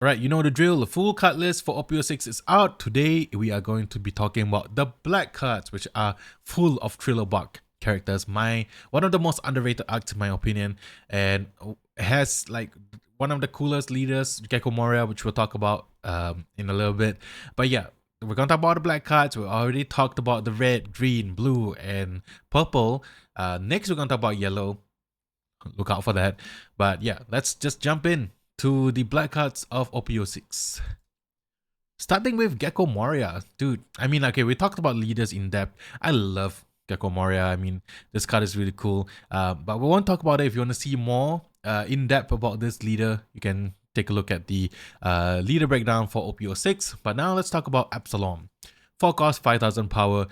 Right, you know the drill. The full card list for OP-06 is out. Today, we are going to be talking about the black cards, which are full of thriller bug characters. One of the most underrated arcs in my opinion, and has like one of the coolest leaders, Gecko Moria, which we'll talk about in a little bit. But yeah, we're gonna talk about the black cards. We already talked about the red, green, blue, and purple. Next, we're gonna talk about yellow. Look out for that. But yeah, let's just jump in to the black cards of OP-06. Starting with Gecko Moria. Dude, I mean, okay, we talked about leaders in depth. I love Gecko Moria. I mean, this card is really cool. But we won't talk about it. If you want to see more in depth about this leader, you can take a look at the leader breakdown for OP-06. But now let's talk about Absalom. 4 cost, 5000 power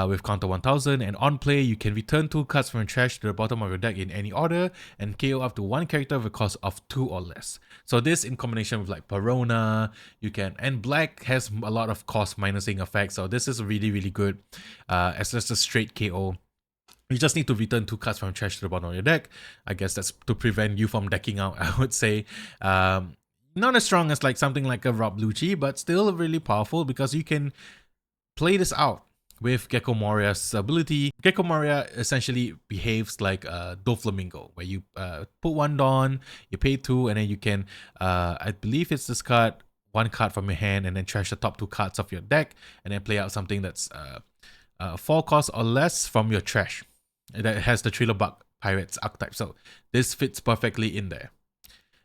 with counter 1000, and on play you can return 2 cards from your trash to the bottom of your deck in any order and KO up to 1 character with a cost of 2 or less. So this in combination with like Perona, and black has a lot of cost minusing effects, so this is really good as just a straight KO. You just need to return 2 cards from trash to the bottom of your deck. I guess that's to prevent you from decking out, I would say. Not as strong as like something like a Rob Lucci, but still really powerful because you can play this out with Gecko Moria's ability. Gecko Moria essentially behaves like a Doflamingo, where you put 1 Dawn, you pay 2, and then you can, I believe it's discard 1 card from your hand and then trash the top 2 cards of your deck and then play out something that's 4 cost or less from your trash that has the Thriller Bug Pirates archetype. So this fits perfectly in there.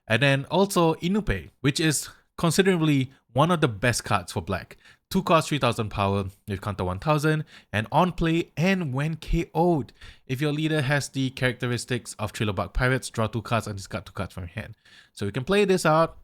And then also Inupe, which is considerably one of the best cards for black. 2 cost, 3000 power with counter 1000, and on play and when KO'd. If your leader has the characteristics of Thriller Bug Pirates, draw 2 cards and discard 2 cards from your hand. So you can play this out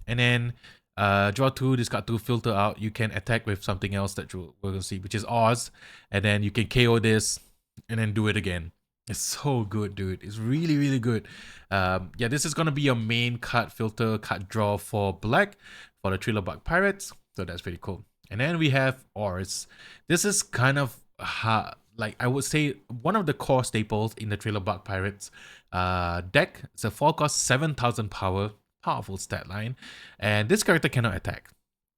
and then draw 2, discard 2, filter out. You can attack with something else that we're going to see, which is Oz, and then you can KO this and then do it again. It's so good, dude. It's really good. Yeah, this is going to be your main card filter, card draw for black for the Thriller Bug Pirates. So that's pretty cool. And then we have Ors. This is kind of like I would say one of the core staples in the Thriller Bug Pirates deck. It's a 4 cost, 7000 power, powerful stat line, and this character cannot attack.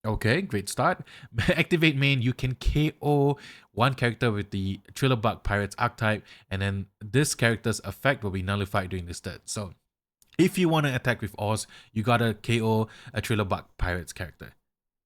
Okay, great start. Activate main, you can KO 1 character with the Thriller Bug Pirates archetype, and then this character's effect will be nullified during this turn. So if you want to attack with Oz, you gotta KO a Thriller Bug Pirates character,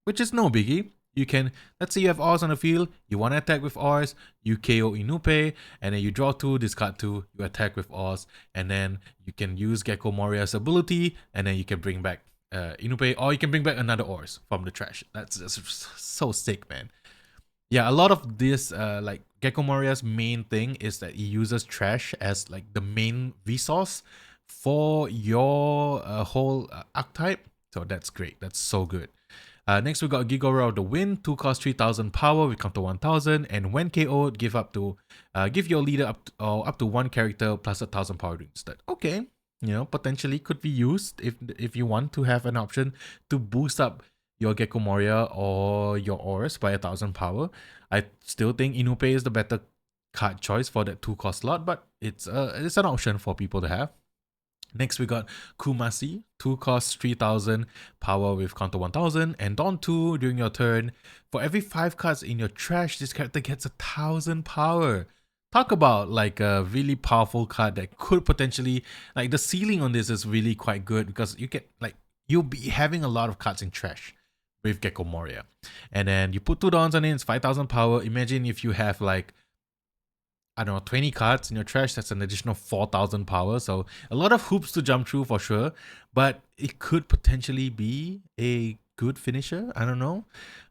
which is no biggie. You can, let's say you have Oz on the field, you want to attack with Oz, you KO Inupe, and then you draw 2, discard 2, you attack with Oz, and then you can use Gecko Moria's ability, and then you can bring back Inupe, or you can bring back another Oz from the trash. That's just so sick, man. Yeah, a lot of this, like Gecko Moria's main thing is that he uses trash as like the main resource for your whole archetype. So that's great. That's so good. Next we got Gigora of the Wind, 2 cost, 3000 power with counter 1000, and when KO'd, give your leader up to 1 character plus 1000 power instead. Okay, you know, potentially could be used if you want to have an option to boost up your Gecko Moria or your Oris by 1000 power. I still think Inupe is the better card choice for that 2 cost slot, but it's an option for people to have. Next we got Kumasi, 2 cost, 3000 power with counter 1000, and Dawn 2 during your turn. For every 5 cards in your trash, this character gets 1000 power. Talk about like a really powerful card that could potentially, like the ceiling on this is really quite good because you get like, you'll be having a lot of cards in trash with Gecko Moria. And then you put 2 Dawns on it, it's 5000 power. Imagine if you have like, I don't know, 20 cards in your trash, that's an additional 4000 power. So a lot of hoops to jump through for sure, but it could potentially be a good finisher. I don't know.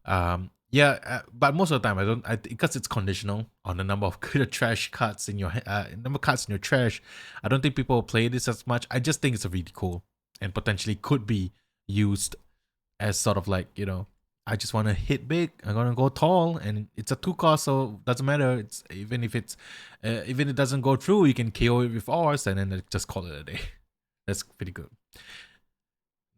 But most of the time because it's conditional on the number of good trash cards in your number of cards in your trash. I don't think people play this as much. I just think it's a really cool and potentially could be used as sort of like, you know, I just want to hit big. I'm gonna go tall, and it's a 2 cost, so it doesn't matter. It's even if it doesn't go through, you can KO it with Ours, and then just call it a day. That's pretty good.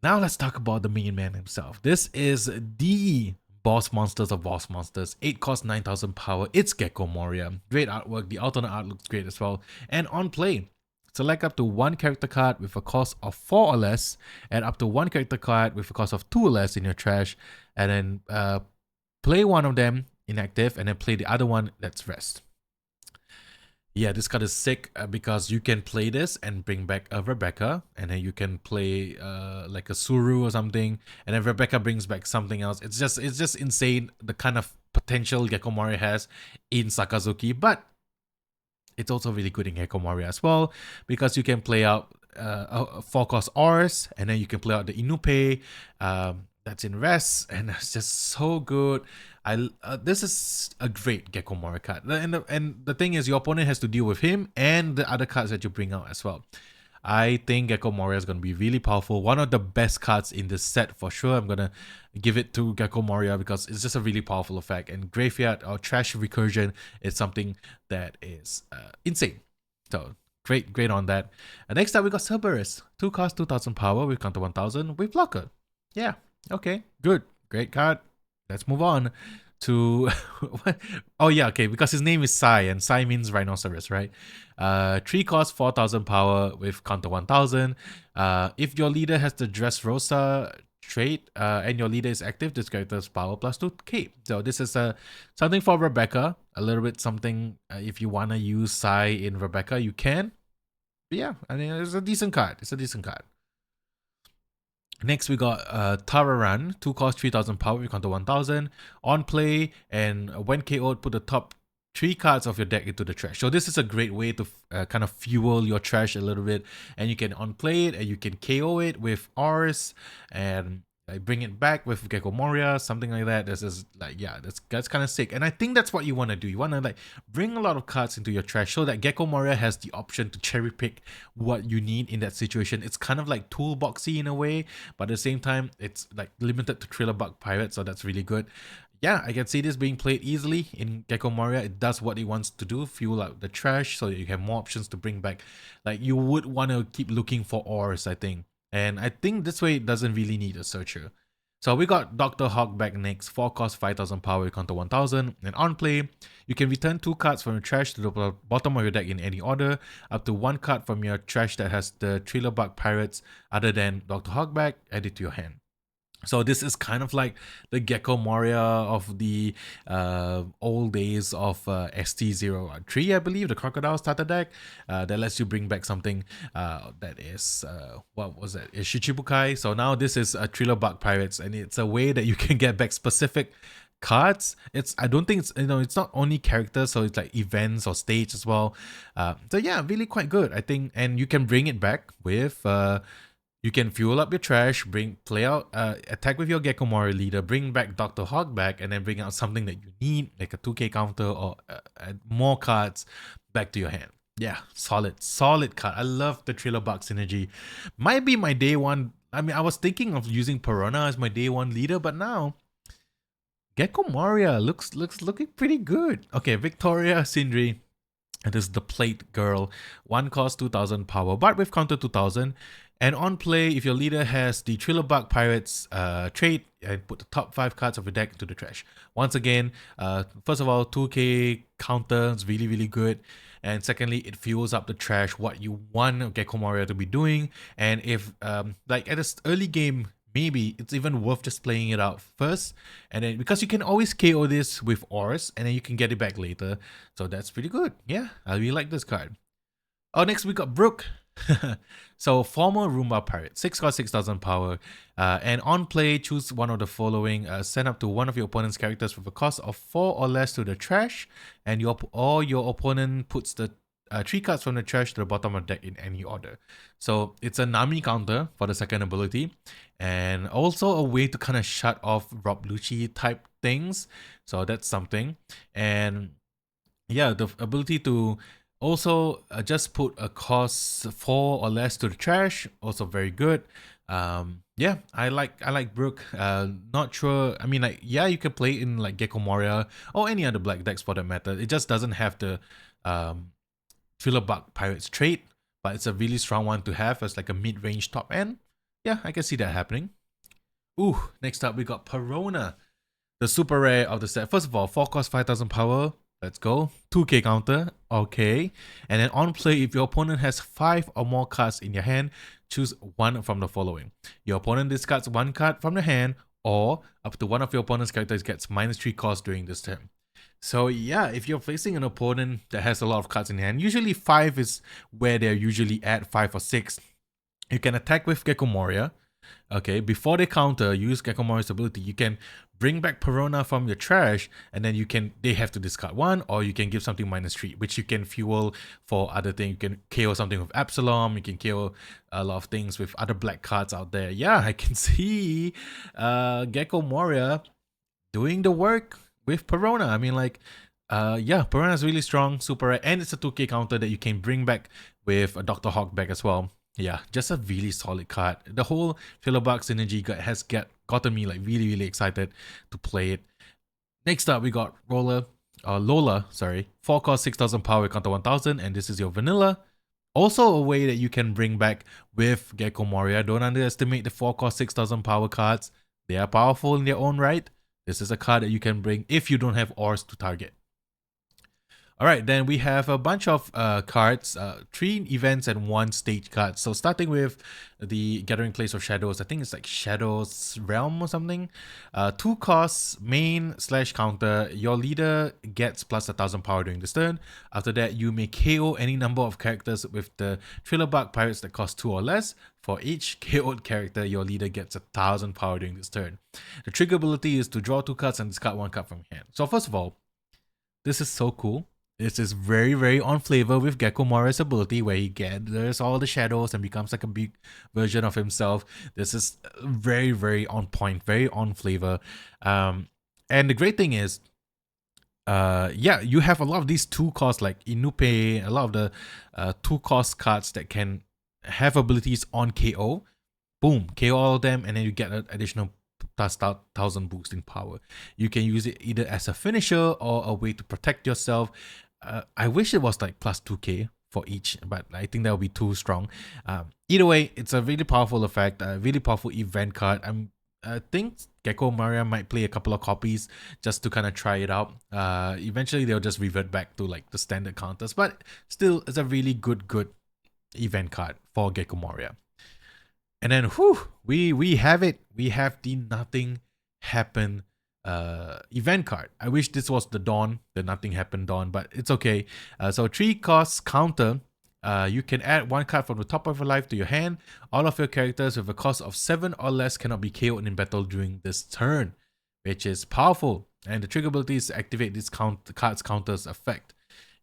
Now let's talk about the main man himself. This is the boss monsters of boss monsters. 8 cost, 9000 power. It's Gecko Moria. Great artwork. The alternate art looks great as well. And on play, select up to one character card with a cost of 4 or less, and up to one character card with a cost of 2 or less in your trash, and then play one of them inactive, and then play the other one that's rest. Yeah, this card is sick because you can play this and bring back a Rebecca, and then you can play like a Suru or something, and then Rebecca brings back something else. It's just insane the kind of potential Gecko Moria has in Sakazuki, but it's also really good in Gecko Moria as well because you can play out a 4-cost Ors, and then you can play out the Inupe that's in rest, and it's just so good. This is a great Gecko Moria card, and the thing is, your opponent has to deal with him and the other cards that you bring out as well. I think Gecko Moria is going to be really powerful. One of the best cards in this set for sure. I'm going to give it to Gecko Moria because it's just a really powerful effect. And Graveyard or Trash Recursion is something that is insane. So great on that. And next up, we got Cerberus. 2 cost, 2000 power with counter 1000 with blocker. Yeah, okay, good. Great card. Let's move on to oh yeah, okay, because his name is Sai, and Sai means rhinoceros, right? 3 cost, 4000 power with counter 1000. If your leader has the Dressrosa trait and your leader is active, this character's power plus 2k. So this is something for Rebecca, a little bit something if you want to use Sai in Rebecca, you can. But yeah, I mean, it's a decent card. Next, we got Tararan, 2 cost, 3000 power with counter 1000. On play, and when KO'd, put the top 3 cards of your deck into the trash. So this is a great way to kind of fuel your trash a little bit, and you can on play it, and you can KO it with Ors, and bring it back with Gecko Moria, something like that. This is like, yeah, that's kind of sick. And I think that's what you want to do. You want to like bring a lot of cards into your trash so that Gecko Moria has the option to cherry pick what you need in that situation. It's kind of like toolboxy in a way, but at the same time, it's like limited to Thriller Bug Pirate, so that's really good. Yeah, I can see this being played easily in Gecko Moria. It does what it wants to do, fuel out the trash so that you have more options to bring back. Like, you would want to keep looking for Ors, I think. And I think this way it doesn't really need a searcher. So we got Dr. Hawk back next, 4 cost, 5000 power, counter 1000. And on play, you can return 2 cards from your trash to the bottom of your deck in any order, up to 1 card from your trash that has the Thriller Bug Pirates other than Dr. Hawk back, add it to your hand. So this is kind of like the Gecko Moria of the old days of ST03, I believe, the Crocodile starter deck that lets you bring back something that is, what was that? Is Shichibukai. So now this is a Thriller Bug Pirates, and it's a way that you can get back specific cards. I don't think it's, it's not only characters, so it's like events or stage as well. So yeah, really quite good, I think, and you can bring it back with you can fuel up your trash, play out, attack with your Gecko Moria leader, bring back Dr. Hawk back, and then bring out something that you need, like a 2k counter or more cards back to your hand. Yeah, solid card. I love the Thriller Bug synergy. Might be my day one. I mean, I was thinking of using Perona as my day one leader, but now Gecko Moria looking pretty good. Okay, Victoria Sindri. It is the Plate Girl. 1 cost, 2000 power, but with counter 2000. And on play, if your leader has the Thriller Bug Pirates trait, and put the top 5 cards of your deck into the trash. Once again, first of all, 2k counter is really good. And secondly, it fuels up the trash, what you want Gecko Moria to be doing. And if, like at this early game, maybe it's even worth just playing it out first, and then because you can always KO this with Ors, and then you can get it back later. So that's pretty good. Yeah, I really like this card. Oh, next we got Brooke. So former Roomba Pirate, 6 cost, 6000 power, and on play, choose one of the following. Send up to one of your opponent's characters with a cost of 4 or less to the trash, and your opponent puts the 3 cards from the trash to the bottom of the deck in any order. So it's a Nami counter for the second ability, and also a way to kind of shut off Rob Lucci type things. So that's something. And yeah, the ability to also just put a cost 4 or less to the trash, also very good. Yeah, I like Brooke. Not sure. I mean, like, yeah, you can play in like Gecko Moria or any other black decks for that matter. It just doesn't have the Thriller Bug Pirates trait, but it's a really strong one to have as like a mid-range top end. Yeah, I can see that happening. Ooh, next up we got Perona, the super rare of the set. First of all, 4 cost, 5000 power. Let's go. 2k counter. Okay. And then on play, if your opponent has 5 or more cards in your hand, choose one from the following. Your opponent discards one card from the hand, or up to one of your opponent's characters gets -3 cost during this turn. So yeah, if you're facing an opponent that has a lot of cards in hand, usually 5 is where they're usually at, 5 or 6. You can attack with Gecko Moria. Okay, before they counter, use Gecko Moria's ability. You can bring back Perona from your trash, and then they have to discard one, or you can give something -3, which you can fuel for other things. You can KO something with Absalom, you can KO a lot of things with other black cards out there. Yeah, I can see Gecko Moria doing the work with Perona. I mean, like, yeah, Perona is really strong, super rare, and it's a 2k counter that you can bring back with a Dr. Hawk back as well. Yeah, just a really solid card. The whole Trilobug synergy has gotten me like really excited to play it. Next up, we got Lola, sorry. 4 cost 6000 power, counter 1000, and this is your vanilla. Also a way that you can bring back with Gecko Moria. Don't underestimate the 4 cost 6000 power cards. They are powerful in their own right. This is a card that you can bring if you don't have ores to target. Alright, then we have a bunch of cards, 3 events and 1 stage card. So starting with the Gathering Place of Shadows, I think it's like Shadows Realm or something. 2 costs, main / counter. Your leader gets plus 1000 power during this turn. After that, you may KO any number of characters with the Trilobug Pirates that cost 2 or less. For each KO'd character, your leader gets 1000 power during this turn. The trigger ability is to draw 2 cards and discard 1 card from your hand. So first of all, this is so cool. This is very on flavor with Gecko Moria's ability, where he gathers all the shadows and becomes like a big version of himself. This is very on point, very on flavor. And the great thing is, yeah, you have a lot of these 2 cost like Inupe, a lot of the 2 cost cards that can have abilities on KO. Boom, KO all of them, and then you get an additional plus 1000 boost in power. You can use it either as a finisher or a way to protect yourself. I wish it was like plus 2k for each, but I think that would be too strong. Either way, it's a really powerful effect, a really powerful event card. I think Gecko Moria might play a couple of copies just to kind of try it out. Eventually they'll just revert back to like the standard counters, but still it's a really good event card for Gecko Moria. And then we have it. We have the Nothing Happen event card. I wish this was the Dawn, the Nothing Happened Dawn, but it's okay. So 3 costs counter. You can add 1 card from the top of your life to your hand. All of your characters with a cost of 7 or less cannot be KO'd in battle during this turn, which is powerful. And the trigger ability is to activate this card's counter's effect.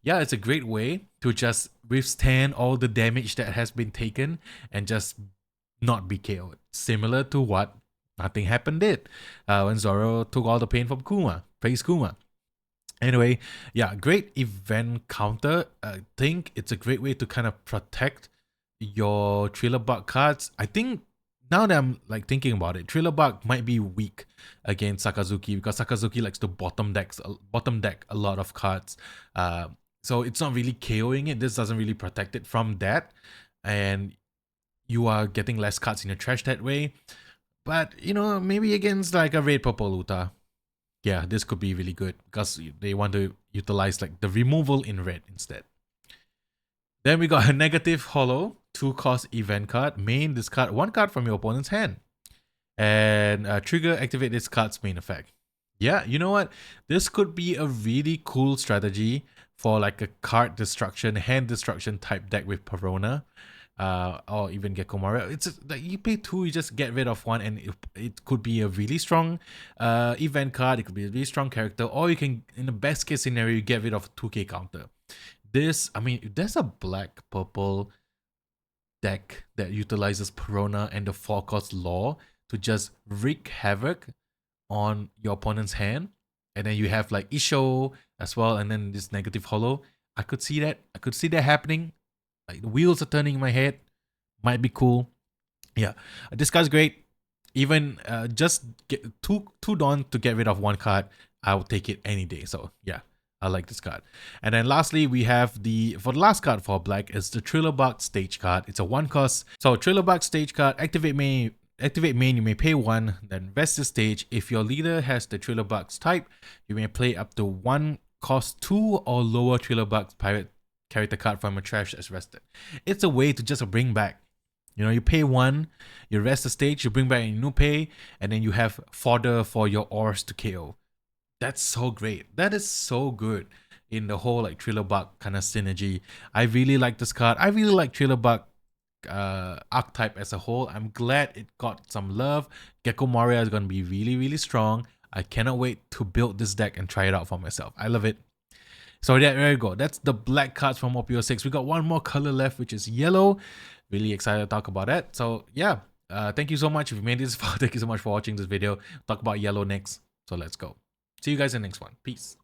Yeah, it's a great way to just withstand all the damage that has been taken and just not be KO'd. Similar to what Nothing Happened did when Zoro took all the pain from Kuma. Praise Kuma. Anyway, yeah, great event counter. I think it's a great way to kind of protect your Trilobug cards. I think now that I'm like thinking about it, Trilobug might be weak against Sakazuki because Sakazuki likes to bottom deck a lot of cards. So it's not really KOing it. This doesn't really protect it from that. And you are getting less cards in your trash that way. But, you know, maybe against like a Red Purple Uta, yeah, this could be really good because they want to utilize like the removal in red instead. Then we got a negative holo, 2 cost event card. Main, discard 1 card from your opponent's hand. And trigger, activate this card's main effect. Yeah, you know what? This could be a really cool strategy for like a card destruction, hand destruction type deck with Perona. Or even Gecko Moria. It's like you pay 2, you just get rid of 1, and it could be a really strong event card. It could be a really strong character, or you can, in the best case scenario, you get rid of a 2k counter. This, I mean, if there's a black purple deck that utilizes Perona and the 4 cost law to just wreak havoc on your opponent's hand, and then you have like Isho as well, and then this negative holo, I could see that. I could see that happening. Like the wheels are turning in my head. Might be cool. Yeah, this card's great. Even just get two Dawn to get rid of 1 card, I will take it any day. So yeah, I like this card. And then lastly, we have for the last card for black is the Trilobug stage card. It's a 1 cost. So Trilobug stage card, activate main, you may pay 1, then invest the stage. If your leader has the Trilobug's type, you may play up to 1 cost 2 or lower Thriller Bucks pirate character card from a trash as rested. It's a way to just bring back. You know, you pay 1, you rest the stage, you bring back a new pay, and then you have fodder for your ores to KO. That's so great. That is so good in the whole like Thriller Buck kind of synergy. I really like this card. I really like Thriller Buck archetype as a whole. I'm glad it got some love. Gecko Moria is going to be really, really strong. I cannot wait to build this deck and try it out for myself. I love it. So there you go. That's the black cards from OP-06. We got one more color left, which is yellow. Really excited to talk about that. So yeah, thank you so much. If you made this far, thank you so much for watching this video. Talk about yellow next. So let's go. See you guys in the next one. Peace.